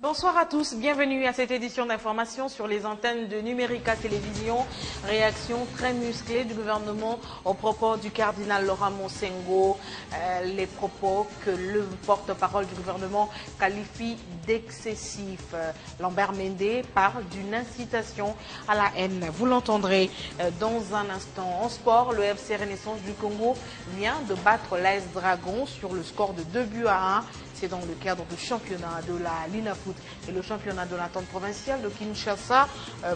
Bonsoir à tous, bienvenue à cette édition d'information sur les antennes de Numérica Télévision. Réaction très musclée du gouvernement aux propos du cardinal Laurent Monsengo. Les propos que le porte-parole du gouvernement qualifie d'excessifs. Lambert Mende parle d'une incitation à la haine. Vous l'entendrez dans un instant. En sport, le FC Renaissance du Congo vient de battre l'AS Dragon sur le score de 2-1. C'est dans le cadre du championnat de la Linafoot et le championnat de l'entente provinciale de Kinshasa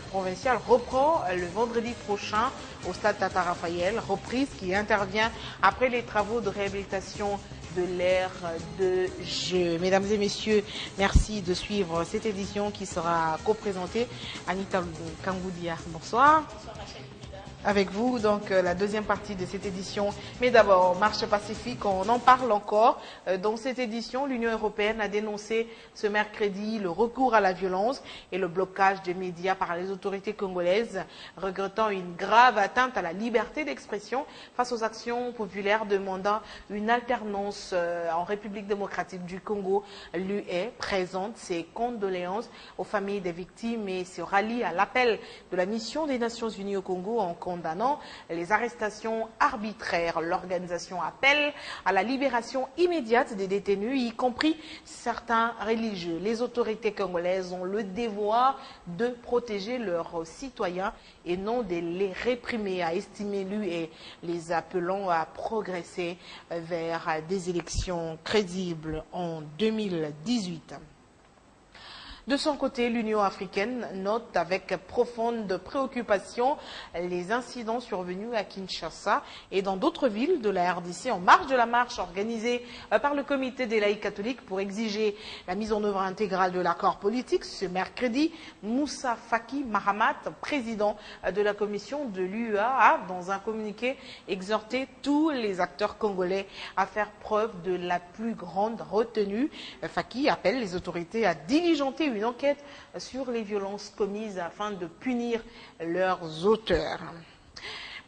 provincial reprend le vendredi prochain au stade Tata Raphaël. Reprise qui intervient après les travaux de réhabilitation de l'aire de jeu. Mesdames et messieurs, merci de suivre cette édition qui sera co-présentée. Anita Kangoudia, bonsoir. Bonsoir Rachel. Avec vous, donc, la deuxième partie de cette édition. Mais d'abord, marche pacifique, on en parle encore. Dans cette édition, l'Union européenne a dénoncé ce mercredi le recours à la violence et le blocage des médias par les autorités congolaises, regrettant une grave atteinte à la liberté d'expression face aux actions populaires demandant une alternance en République démocratique du Congo. L'UE présente ses condoléances aux familles des victimes et se rallie à l'appel de la mission des Nations Unies au Congo en condamnant les arrestations arbitraires. L'organisation appelle à la libération immédiate des détenus, y compris certains religieux. Les autorités congolaises ont le devoir de protéger leurs citoyens et non de les réprimer, a estimé l'UE, les appelant à progresser vers des élections crédibles en 2018. De son côté, l'Union africaine note avec profonde préoccupation les incidents survenus à Kinshasa et dans d'autres villes de la RDC en marge de la marche organisée par le comité des laïcs catholiques pour exiger la mise en œuvre intégrale de l'accord politique. Ce mercredi, Moussa Faki Mahamat, président de la commission de l'UEA, a, dans un communiqué, exhorté tous les acteurs congolais à faire preuve de la plus grande retenue. Faki appelle les autorités à diligenter une enquête sur les violences commises afin de punir leurs auteurs.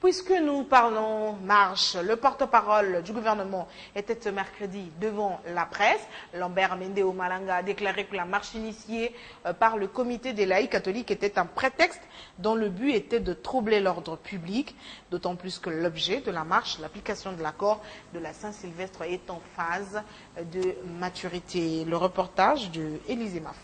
Puisque nous parlons marche, le porte-parole du gouvernement était ce mercredi devant la presse. Lambert Mende Omalanga a déclaré que la marche initiée par le comité des laïcs catholiques était un prétexte dont le but était de troubler l'ordre public, d'autant plus que l'objet de la marche, l'application de l'accord de la Saint-Sylvestre, est en phase de maturité. Le reportage de Élisée Maf.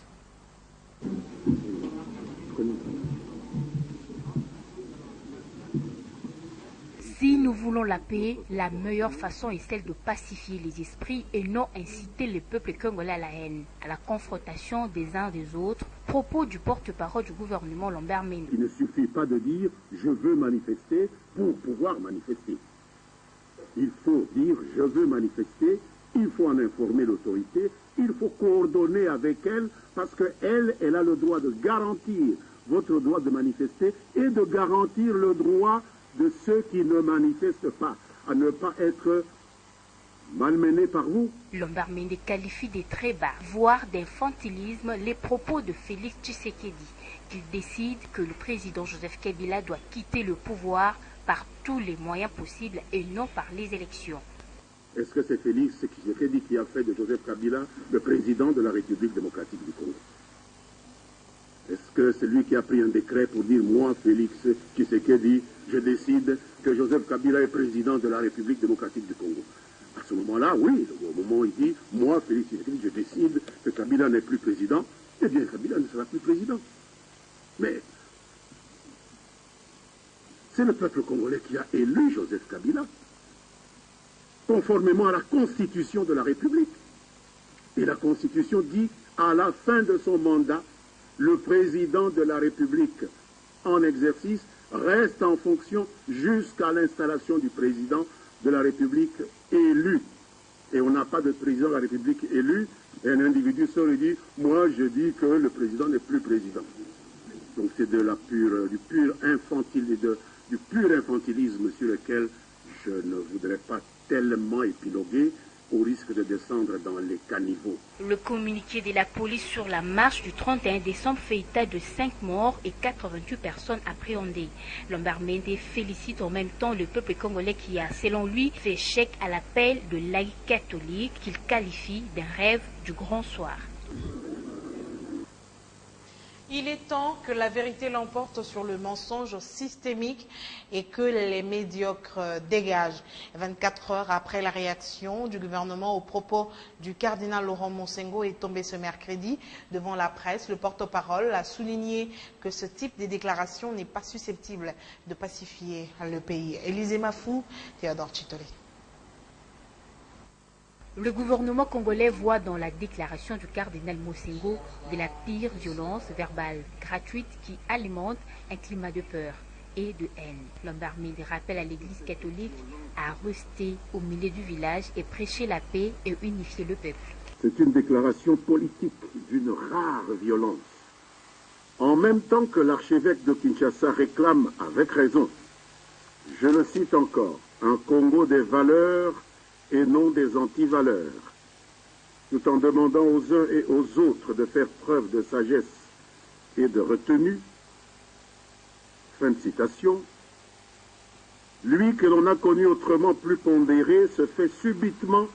Si nous voulons la paix, la meilleure façon est celle de pacifier les esprits et non inciter le peuple congolais à la haine, à la confrontation des uns des autres. Propos du porte-parole du gouvernement Lambert Mende. Il ne suffit pas de dire « je veux manifester » pour pouvoir manifester. Il faut dire « je veux manifester », il faut en informer l'autorité, il faut coordonner avec elle parce qu'elle, elle a le droit de garantir votre droit de manifester et de garantir le droit de ceux qui ne manifestent pas, à ne pas être malmenés par vous. Lambert Mende qualifie de très bas, voire d'infantilisme, les propos de Félix Tshisekedi, qu'il décide que le président Joseph Kabila doit quitter le pouvoir par tous les moyens possibles et non par les élections. Est-ce que c'est Félix Tshisekedi qui a fait de Joseph Kabila le président de la République démocratique du Congo? Est-ce que c'est lui qui a pris un décret pour dire « moi, Félix Tshisekedi, je décide que Joseph Kabila est président de la République démocratique du Congo ». À ce moment-là, oui, au moment où il dit « moi, Félix Tshisekedi, je décide que Kabila n'est plus président », eh bien, Kabila ne sera plus président. Mais c'est le peuple congolais qui a élu Joseph Kabila, conformément à la Constitution de la République. Et la Constitution dit, à la fin de son mandat, le président de la République en exercice reste en fonction jusqu'à l'installation du président de la République élu. Et on n'a pas de président de la République élu, et un individu sort et dit « moi je dis que le président n'est plus président ». Donc c'est du pur infantilisme sur lequel je ne voudrais pas tellement épiloguer au risque de descendre dans les caniveaux. Le communiqué de la police sur la marche du 31 décembre fait état de 5 morts et 88 personnes appréhendées. Lambert Mende félicite en même temps le peuple congolais qui a, selon lui, fait chèque à l'appel de laïcs catholiques qu'il qualifie d'un rêve du grand soir. Il est temps que la vérité l'emporte sur le mensonge systémique et que les médiocres dégagent. 24 heures après la réaction du gouvernement au propos du cardinal Laurent Monsengo est tombé ce mercredi devant la presse. Le porte-parole a souligné que ce type de déclaration n'est pas susceptible de pacifier le pays. Élisée Mafou, Théodore Chitolé. Le gouvernement congolais voit dans la déclaration du cardinal Monsengo de la pire violence verbale gratuite qui alimente un climat de peur et de haine. Lombard-Mende rappelle à l'Église catholique à rester au milieu du village et prêcher la paix et unifier le peuple. C'est une déclaration politique d'une rare violence. En même temps que l'archevêque de Kinshasa réclame avec raison, je le cite encore, un Congo des valeurs et non des antivaleurs, tout en demandant aux uns et aux autres de faire preuve de sagesse et de retenue. Fin de citation. Lui que l'on a connu autrement plus pondéré se fait subitement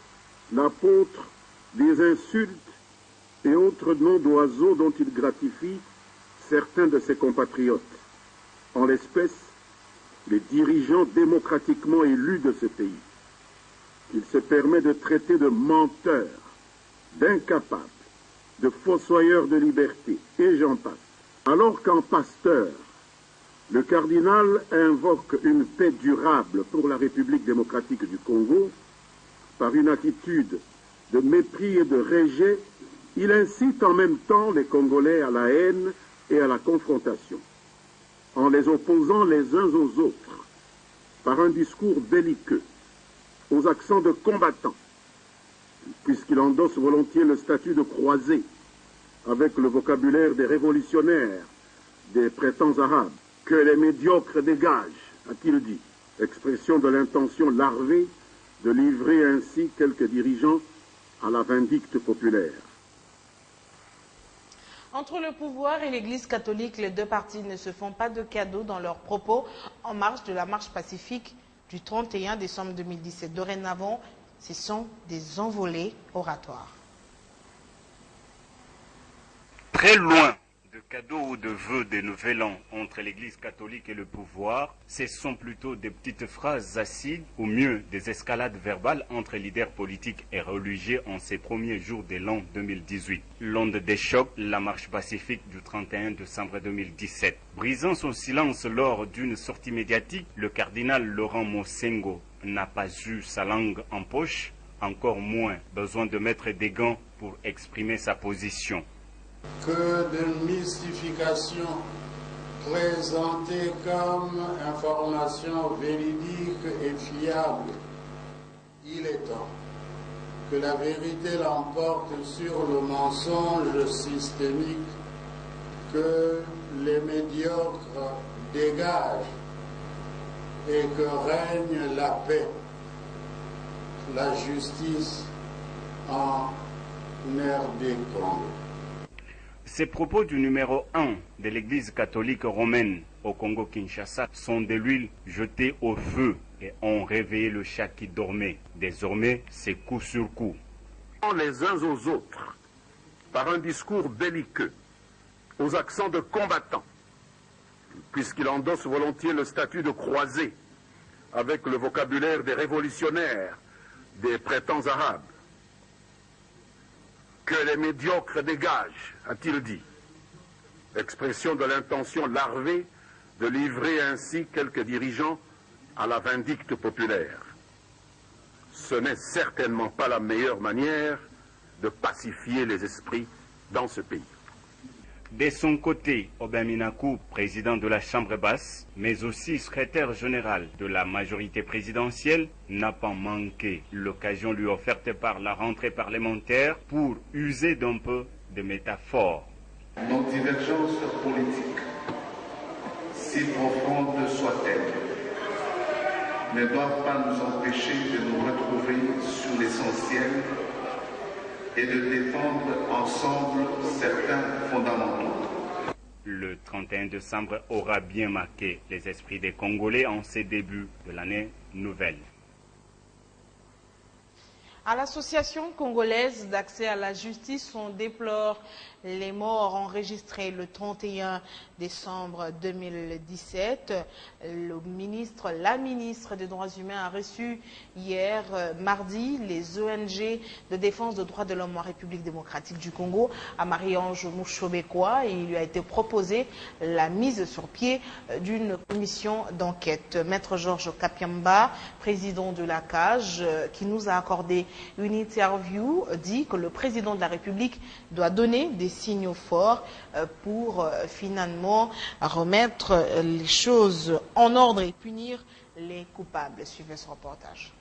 l'apôtre des insultes et autres noms d'oiseaux dont il gratifie certains de ses compatriotes, en l'espèce les dirigeants démocratiquement élus de ce pays. Il se permet de traiter de menteurs, d'incapables, de fossoyeurs de liberté, et j'en passe. Alors qu'en pasteur, le cardinal invoque une paix durable pour la République démocratique du Congo, par une attitude de mépris et de rejet, il incite en même temps les Congolais à la haine et à la confrontation, en les opposant les uns aux autres, par un discours belliqueux, aux accents de combattants, puisqu'il endosse volontiers le statut de croisé, avec le vocabulaire des révolutionnaires, des prétends arabes, que les médiocres dégagent, a-t-il dit, expression de l'intention larvée de livrer ainsi quelques dirigeants à la vindicte populaire. Entre le pouvoir et l'Église catholique, les deux partis ne se font pas de cadeaux dans leurs propos en marge de la marche pacifique du 31 décembre 2017. Dorénavant, ce sont des envolées oratoires. Très loin de cadeaux ou de vœux des nouvel an entre l'Église catholique et le pouvoir, ce sont plutôt des petites phrases acides, ou mieux des escalades verbales entre leaders politiques et religieux en ces premiers jours de l'an 2018. L'onde des chocs, la marche pacifique du 31 décembre 2017. Brisant son silence lors d'une sortie médiatique, le cardinal Laurent Monsengo n'a pas eu sa langue en poche, encore moins besoin de mettre des gants pour exprimer sa position. Que de mystifications présentées comme informations véridiques et fiables. Il est temps que la vérité l'emporte sur le mensonge systémique, que les médiocres dégagent et que règne la paix, la justice en RD Congo. Ces propos du numéro 1 de l'Église catholique romaine au Congo-Kinshasa sont de l'huile jetée au feu et ont réveillé le chat qui dormait. Désormais, c'est coup sur coup. Les uns aux autres, par un discours belliqueux, aux accents de combattants, puisqu'il endosse volontiers le statut de croisé, avec le vocabulaire des révolutionnaires, des prétends arabes. Que les médiocres dégagent, a-t-il dit. Expression de l'intention larvée de livrer ainsi quelques dirigeants à la vindicte populaire. Ce n'est certainement pas la meilleure manière de pacifier les esprits dans ce pays. De son côté, Aubin Minakou, président de la Chambre basse, mais aussi secrétaire général de la majorité présidentielle, n'a pas manqué l'occasion lui offerte par la rentrée parlementaire pour user d'un peu de métaphores. Nos divergences politiques, si profondes soient-elles, ne doivent pas nous empêcher de nous retrouver sur l'essentiel et de défendre ensemble certains fondamentaux. Le 31 décembre aura bien marqué les esprits des Congolais en ces débuts de l'année nouvelle. À l'Association congolaise d'accès à la justice, on déplore les morts enregistrés le 31 décembre 2017. La ministre des Droits humains a reçu hier, mardi, les ONG de défense des droits de l'homme en République démocratique du Congo à Marie-Ange Mouchobekwa, et il lui a été proposé la mise sur pied d'une commission d'enquête. Maître Georges Kapiamba, président de la CAJ, qui nous a accordé une interview, dit que le président de la République doit donner des signaux forts pour finalement remettre les choses en ordre et punir les coupables. Suivez ce reportage.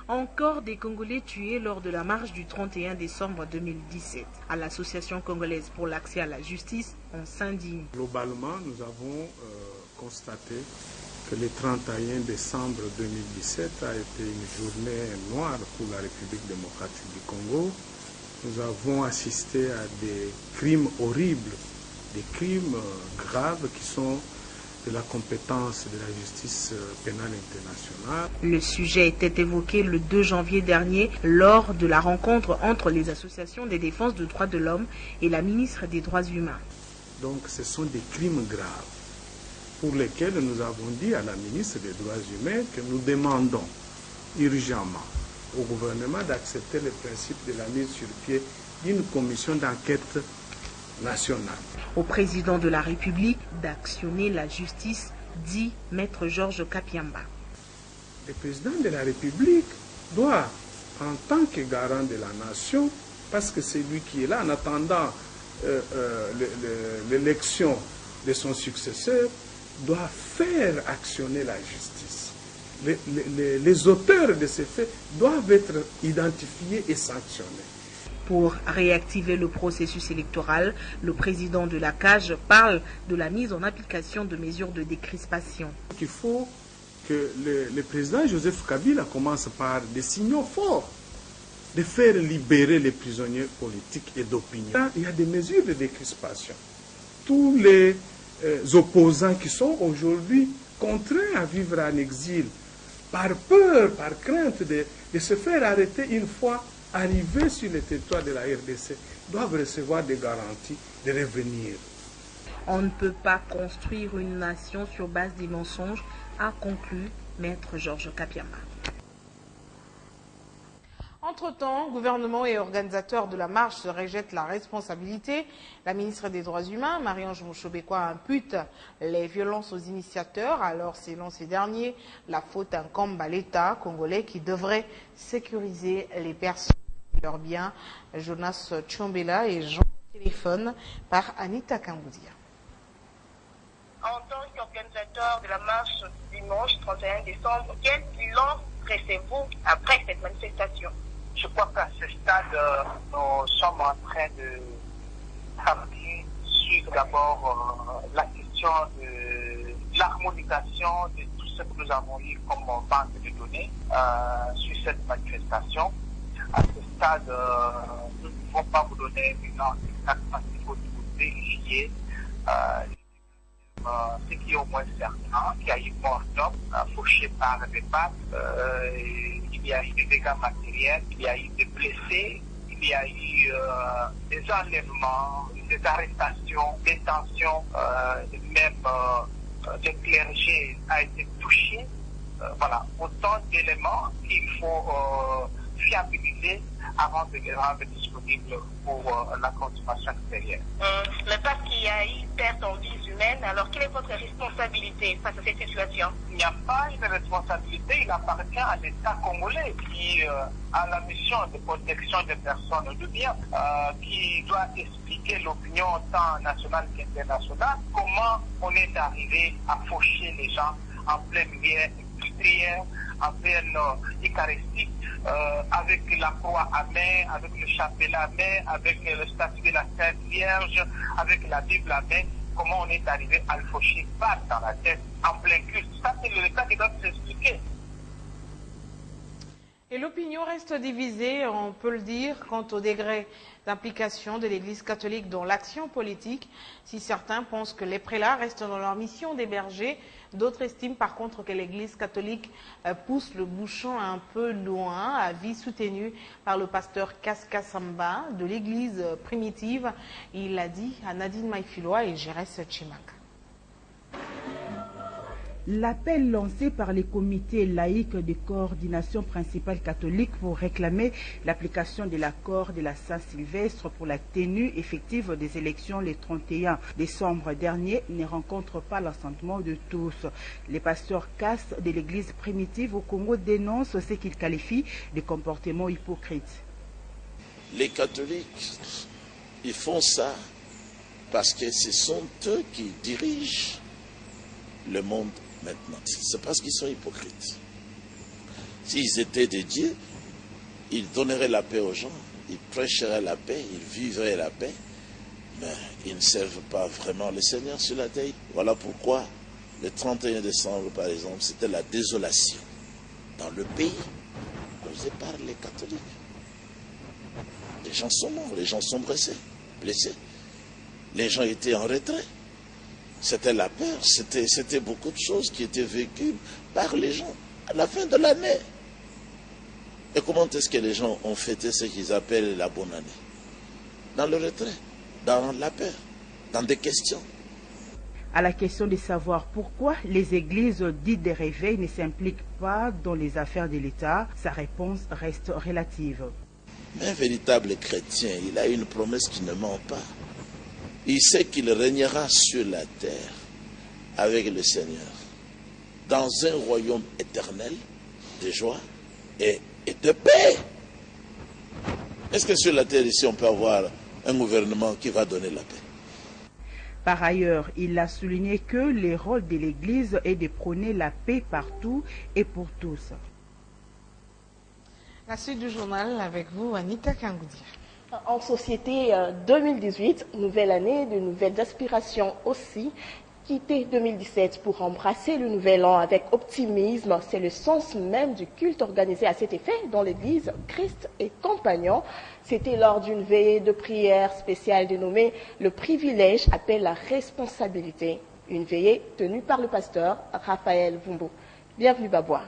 Encore des Congolais tués lors de la marche du 31 décembre 2017. À l'Association congolaise pour l'accès à la justice, on s'indigne. Globalement, nous avons constaté que le 31 décembre 2017 a été une journée noire pour la République démocratique du Congo. Nous avons assisté à des crimes horribles, des crimes graves qui sont de la compétence de la justice pénale internationale. Le sujet était évoqué le 2 janvier dernier lors de la rencontre entre les associations des défenses des droits de l'homme et la ministre des Droits humains. Donc ce sont des crimes graves pour lesquels nous avons dit à la ministre des Droits humains que nous demandons urgemment au gouvernement d'accepter le principe de la mise sur pied d'une commission d'enquête nationale. Au président de la République d'actionner la justice, dit Maître Georges Kapiamba. Le président de la République doit, en tant que garant de la nation, parce que c'est lui qui est là en attendant l'élection de son successeur, doit faire actionner la justice. Les auteurs de ces faits doivent être identifiés et sanctionnés. Pour réactiver le processus électoral, le président de la CAJ parle de la mise en application de mesures de décrispation. Il faut que le président Joseph Kabila commence par des signaux forts, de faire libérer les prisonniers politiques et d'opinion. Il y a des mesures de décrispation. Tous les opposants qui sont aujourd'hui contraints à vivre en exil, par peur, par crainte de se faire arrêter une fois arrivés sur le territoire de la RDC, doivent recevoir des garanties de revenir. On ne peut pas construire une nation sur base des mensonges, a conclu Maître Georges Kapiamba. Entre-temps, gouvernement et organisateurs de la marche se rejettent la responsabilité. La ministre des Droits humains, Marie-Ange Mouchobekwa, impute les violences aux initiateurs. Alors, selon ces derniers, la faute incombe à l'État congolais qui devrait sécuriser les personnes et leurs biens. Jonas Tchombela et Jean téléphone par Anita Kamboudia. En tant qu'organisateur de la marche dimanche 31 décembre, quel bilan dressez-vous après cette manifestation? Je crois qu'à ce stade, nous sommes en train de travailler sur d'abord la question de l'harmonisation de tout ce que nous avons eu comme banque de données sur cette manifestation. À ce stade, nous ne pouvons pas vous donner un bilan exact parce qu'il faut nous vérifier ce qui est au moins certain, qu'il y a eu mort d'homme fauché par des pattes, il y a eu des dégâts matériels, il y a eu des blessés, il y a eu des enlèvements, des arrestations, des détentions, même des clergés a été touché. Voilà, autant d'éléments qu'il faut fiabiliser avant de les rendre disponibles pour la consommation extérieure. Mais parce qu'il y a eu perte en vies humaines, alors quelle est votre responsabilité face à cette situation? Il n'y a pas une responsabilité, il appartient à l'État congolais qui a la mission de protection des personnes de bien, qui doit expliquer l'opinion tant nationale qu'internationale, comment on est arrivé à faucher les gens en pleine guerre industrielle, en pleine eucharistique, avec la croix à main, avec le chapelet à main, avec le statut de la Sainte Vierge, avec la Bible à main, comment on est arrivé à le faucher pas dans la tête, en plein culte. Ça, c'est l'État qui doit s'expliquer. Et l'opinion reste divisée, on peut le dire, quant au degré d'implication de l'Église catholique dans l'action politique. Si certains pensent que les prélats restent dans leur mission d'héberger, d'autres estiment par contre que l'Église catholique pousse le bouchon un peu loin, avis soutenu par le pasteur Kaska Samba de l'Église primitive. Il l'a dit à Nadine Maïfiloa et Jérès Chimaka. L'appel lancé par les comités laïques de coordination principale catholique pour réclamer l'application de l'accord de la Saint-Sylvestre pour la tenue effective des élections le 31 décembre dernier ne rencontre pas l'assentement de tous. Les pasteurs Cass de l'église primitive au Congo dénoncent ce qu'ils qualifient de comportements hypocrites. Les catholiques, ils font ça parce que ce sont eux qui dirigent le monde. Maintenant, c'est parce qu'ils sont hypocrites. S'ils étaient des dieux, ils donneraient la paix aux gens, ils prêcheraient la paix, ils vivraient la paix, mais ils ne servent pas vraiment le Seigneur sur la terre. Voilà pourquoi le 31 décembre, par exemple, c'était la désolation dans le pays causée par les catholiques. Les gens sont morts, les gens sont blessés. Les gens étaient en retrait. C'était la peur, c'était beaucoup de choses qui étaient vécues par les gens à la fin de l'année. Et comment est-ce que les gens ont fêté ce qu'ils appellent la bonne année? Dans le retrait, dans la peur, dans des questions. À la question de savoir pourquoi les églises dites des réveils ne s'impliquent pas dans les affaires de l'État, sa réponse reste relative. Mais un véritable chrétien, il a une promesse qui ne ment pas. Il sait qu'il régnera sur la terre avec le Seigneur, dans un royaume éternel de joie et de paix. Est-ce que sur la terre ici, on peut avoir un gouvernement qui va donner la paix? Par ailleurs, il a souligné que le rôle de l'Église est de prôner la paix partout et pour tous. La suite du journal avec vous, Anita Kangoudia. En société 2018, nouvelle année, de nouvelles aspirations aussi. Quitter 2017 pour embrasser le nouvel an avec optimisme, c'est le sens même du culte organisé à cet effet dans l'église Christ et Compagnons. C'était lors d'une veillée de prière spéciale dénommée « Le privilège appelle la responsabilité ». Une veillée tenue par le pasteur Raphaël Vumbo. Bienvenue Babois.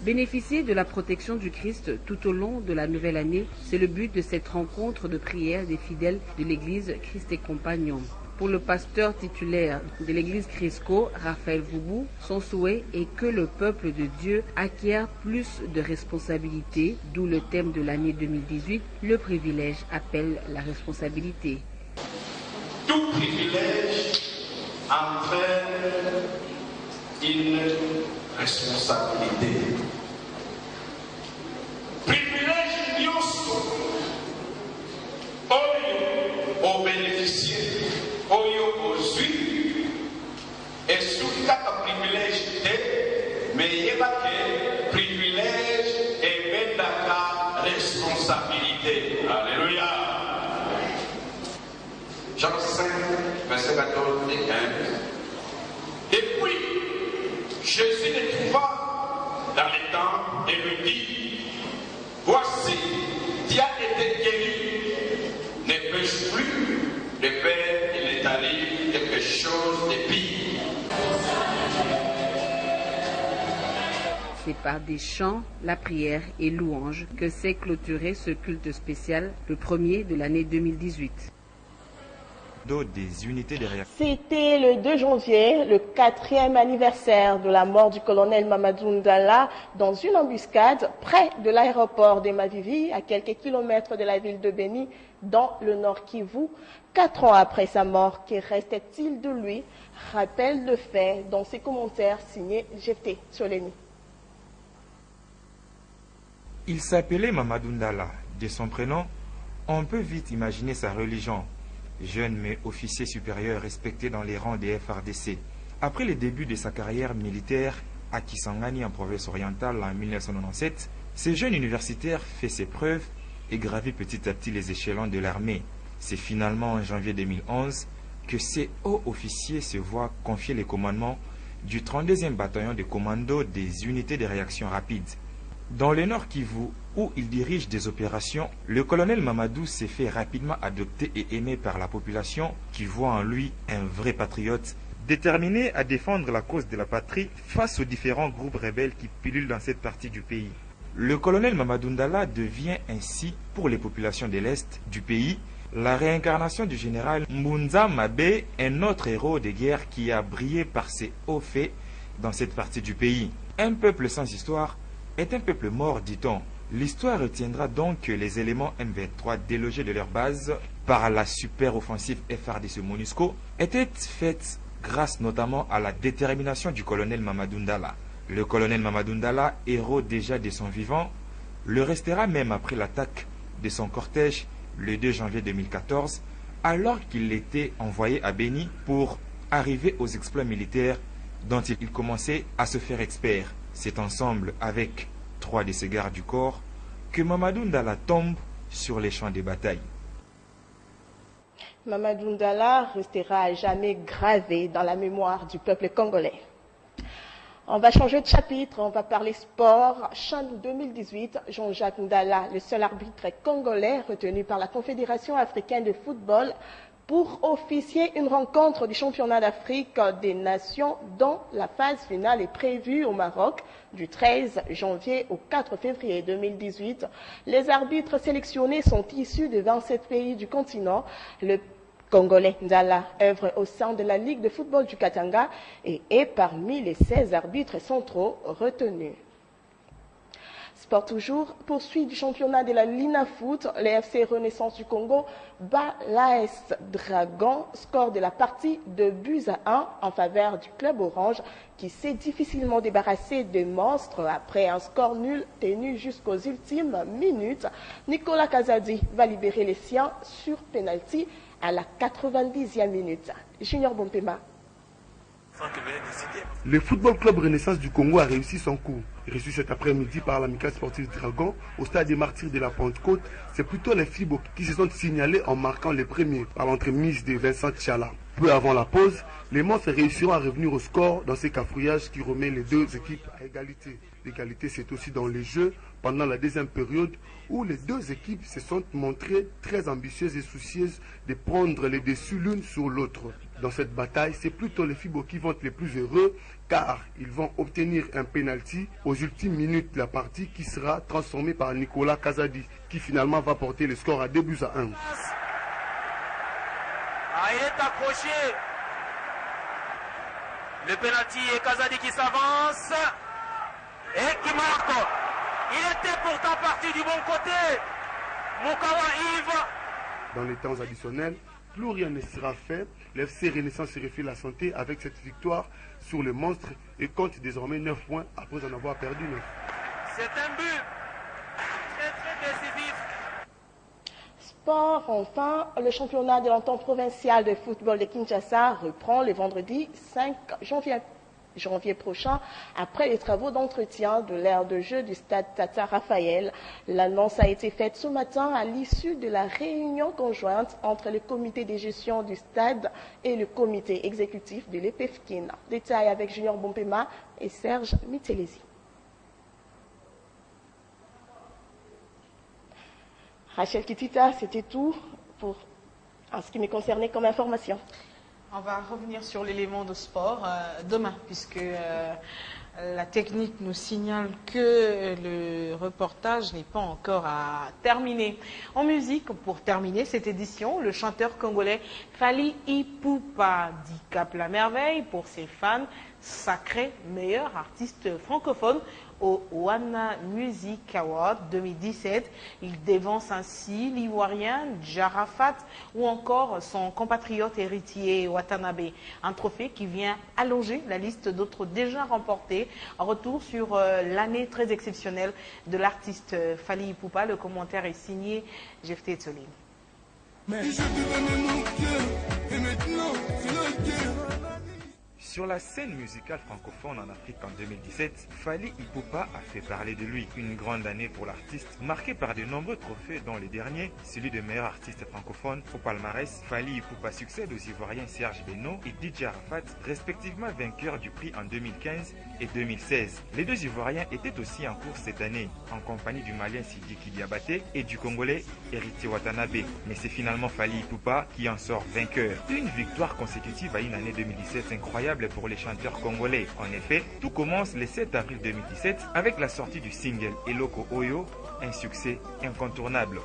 Bénéficier de la protection du Christ tout au long de la nouvelle année, c'est le but de cette rencontre de prière des fidèles de l'église Christ et Compagnons. Pour le pasteur titulaire de l'église Crisco, Raphaël Voubou, son souhait est que le peuple de Dieu acquiert plus de responsabilités, d'où le thème de l'année 2018, le privilège appelle la responsabilité. Tout privilège entraîne une responsabilité. Privilège nyonso oyo au bénéficier oyo ozwi esuki kaka privilège te mais yeba ke privilège ebendaka responsabilité. Alléluia. Jean 5 verset 14 et 15. Et puis Jésus les trouva dans les temps et lui dit, voici, tu as été guéri, ne pêche plus, le Père, il est arrivé quelque chose de pire. C'est par des chants, la prière et louange que s'est clôturé ce culte spécial, le premier de l'année 2018. Des unités de réaction. C'était le 2 janvier, le 4e anniversaire de la mort du colonel Mamadou Ndala dans une embuscade près de l'aéroport de Mavivi, à quelques kilomètres de la ville de Beni, dans le Nord Kivu. 4 ans après sa mort, que restait-il de lui? Rappelle le fait dans ses commentaires signés GFT Soleni. Il s'appelait Mamadou Ndala. De son prénom, on peut vite imaginer sa religion. Jeune mais officier supérieur respecté dans les rangs des FRDC. Après le début de sa carrière militaire à Kisangani en province orientale en 1997, ce jeune universitaire fait ses preuves et gravit petit à petit les échelons de l'armée. C'est finalement en janvier 2011 que ces hauts officiers se voient confier les commandements du 32e bataillon de commando des unités de réaction rapide. Dans le Nord Kivu, où il dirige des opérations, le colonel Mamadou s'est fait rapidement adopter et aimer par la population qui voit en lui un vrai patriote, déterminé à défendre la cause de la patrie face aux différents groupes rebelles qui pullulent dans cette partie du pays. Le colonel Mamadou Ndala devient ainsi, pour les populations de l'Est du pays, la réincarnation du général Mbunza Mabé, un autre héros de guerre qui a brillé par ses hauts faits dans cette partie du pays. Un peuple sans histoire est un peuple mort, dit-on. L'histoire retiendra donc que les éléments M23 délogés de leur base par la super offensive FARDC MONUSCO étaient faits grâce notamment à la détermination du colonel Mamadou Ndala. Le colonel Mamadou Ndala, héros déjà de son vivant, le restera même après l'attaque de son cortège le 2 janvier 2014, alors qu'il était envoyé à Béni pour arriver aux exploits militaires dont il commençait à se faire expert. C'est ensemble avec 3 de ses gardes du corps que Mamadou Ndala tombe sur les champs de bataille. Mamadou Ndala restera à jamais gravé dans la mémoire du peuple congolais. On va changer de chapitre, on va parler sport. CHAN 2018, Jean-Jacques Ndala, le seul arbitre congolais retenu par la Confédération africaine de football pour officier une rencontre du championnat d'Afrique des Nations dont la phase finale est prévue au Maroc du 13 janvier au 4 février 2018. Les arbitres sélectionnés sont issus de 27 pays du continent. Le Congolais Ndala œuvre au sein de la Ligue de football du Katanga et est parmi les 16 arbitres centraux retenus. Sport toujours, poursuite du championnat de la Lina Foot, le FC Renaissance du Congo bat l'AS Dragon, score de la partie de buts à 1 en faveur du club orange qui s'est difficilement débarrassé des monstres après un score nul tenu jusqu'aux ultimes minutes. Nicolas Kazadi va libérer les siens sur penalty à la 90e minute. Junior Bompema. Le Football Club Renaissance du Congo a réussi son coup. Reçu cet après-midi par l'Amicale Sportive Dragon au stade des Martyrs de la Pentecôte, c'est plutôt les Fibos qui se sont signalés en marquant les premiers par l'entremise de Vincent Tchala. Peu avant la pause, les monstres réussiront à revenir au score dans ces cafouillages qui remet les deux équipes à égalité. L'égalité, c'est aussi dans les jeux pendant la deuxième période où les deux équipes se sont montrées très ambitieuses et soucieuses de prendre les dessus l'une sur l'autre. Dans cette bataille, c'est plutôt les Fibos qui vont être les plus heureux car ils vont obtenir un penalty aux ultimes minutes de la partie qui sera transformé par Nicolas Kazadi qui finalement va porter le score à 2 buts à 1. Ah, il est accroché. Le penalty et Kazadi qui s'avance et qui marque. Il était pourtant parti du bon côté. Mukawa Yves. Dans les temps additionnels, plus rien ne sera fait. L'FC Renaissance se refait la santé avec cette victoire sur le monstre et compte désormais 9 points après en avoir perdu 9. C'est un but très décisif. Sport, enfin, le championnat de l'entente provinciale de football de Kinshasa reprend le vendredi 5 janvier prochain après les travaux d'entretien de l'aire de jeu du stade Tata Raphaël. L'annonce a été faite ce matin à l'issue de la réunion conjointe entre le comité de gestion du stade et le comité exécutif de l'EPFKIN. Détail avec Junior Bompema et Serge Mitelesi. Rachel Kitita, c'était tout en ce qui me concernait comme information. On va revenir sur l'élément de sport demain, puisque la technique nous signale que le reportage n'est pas encore à terminer. En musique, pour terminer cette édition, le chanteur congolais Fally Ipupa dit Cap la merveille pour ses fans, sacré meilleur artiste francophone au Wana Music Award 2017. Il dévance ainsi l'Ivoirien Jarafat ou encore son compatriote héritier Watanabe. Un trophée qui vient allonger la liste d'autres déjà remportés. En retour sur l'année très exceptionnelle de l'artiste Fally Ipupa. Le commentaire est signé Jefté Tsolin. Sur la scène musicale francophone en Afrique en 2017, Fally Ipupa a fait parler de lui. Une grande année pour l'artiste, marquée par de nombreux trophées dont les derniers, celui de meilleur artiste francophone au palmarès. Fally Ipupa succède aux Ivoiriens Serge Beno et DJ Arafat, respectivement vainqueurs du prix en 2015 et 2016. Les deux Ivoiriens étaient aussi en course cette année, en compagnie du Malien Sidiki Diabaté et du Congolais Héritier Watanabe. Mais c'est finalement Fally Ipupa qui en sort vainqueur. Une victoire consécutive à une année 2017 incroyable pour les chanteurs congolais. En effet, tout commence le 7 avril 2017 avec la sortie du single Eloko Oyo, un succès incontournable.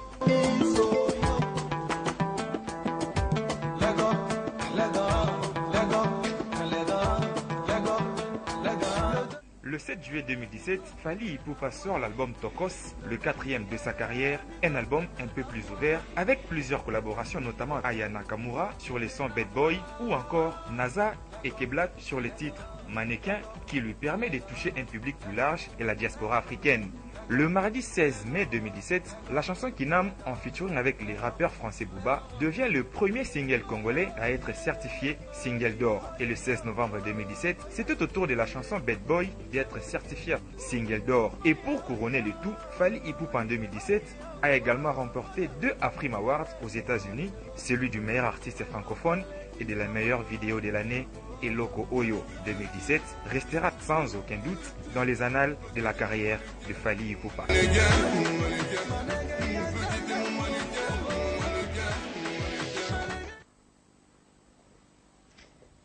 Le 7 juillet 2017, Fally Ipupa sort l'album Tokos, le 4e de sa carrière, un album un peu plus ouvert, avec plusieurs collaborations, notamment Aya Nakamura sur les sons Bad Boy, ou encore Naza et Keblat sur les titres Mannequin, qui lui permet de toucher un public plus large et la diaspora africaine. Le mardi 16 mai 2017, la chanson Kinam, en featuring avec les rappeurs français Booba, devient le premier single congolais à être certifié single d'or. Et le 16 novembre 2017, c'était au tour de la chanson Bad Boy d'être certifié single d'or. Et pour couronner le tout, Fally Ipupa en 2017 a également remporté 2 Afrima Awards aux États-Unis, celui du meilleur artiste francophone et de la meilleure vidéo de l'année. Eloko Oyo 2017 restera sans aucun doute dans les annales de la carrière de Fally Ipupa.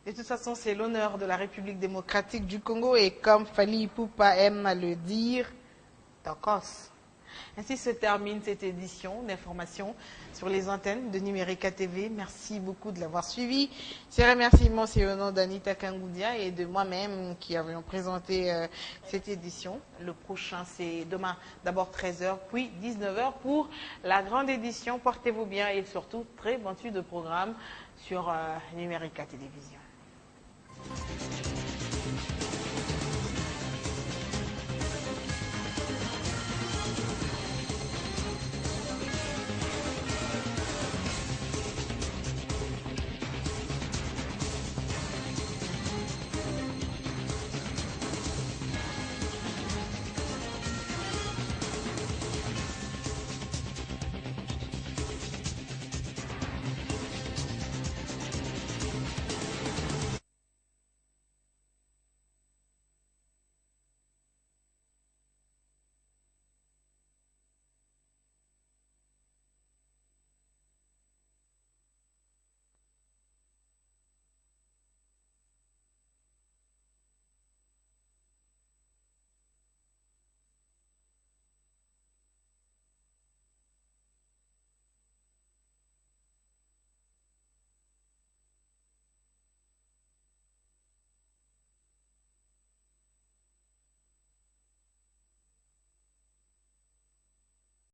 De toute façon, c'est l'honneur de la République démocratique du Congo et comme Fally Ipupa aime à le dire, Tokos. Ainsi se termine cette édition d'information sur les antennes de Numérica TV. Merci beaucoup de l'avoir suivi. Ces remerciements, c'est au nom d'Anita Kangoudia et de moi-même qui avions présenté cette édition. Le prochain, c'est demain, d'abord 13h, puis 19h pour la grande édition. Portez-vous bien et surtout, très bonne suite de programme sur Numérica Télévision.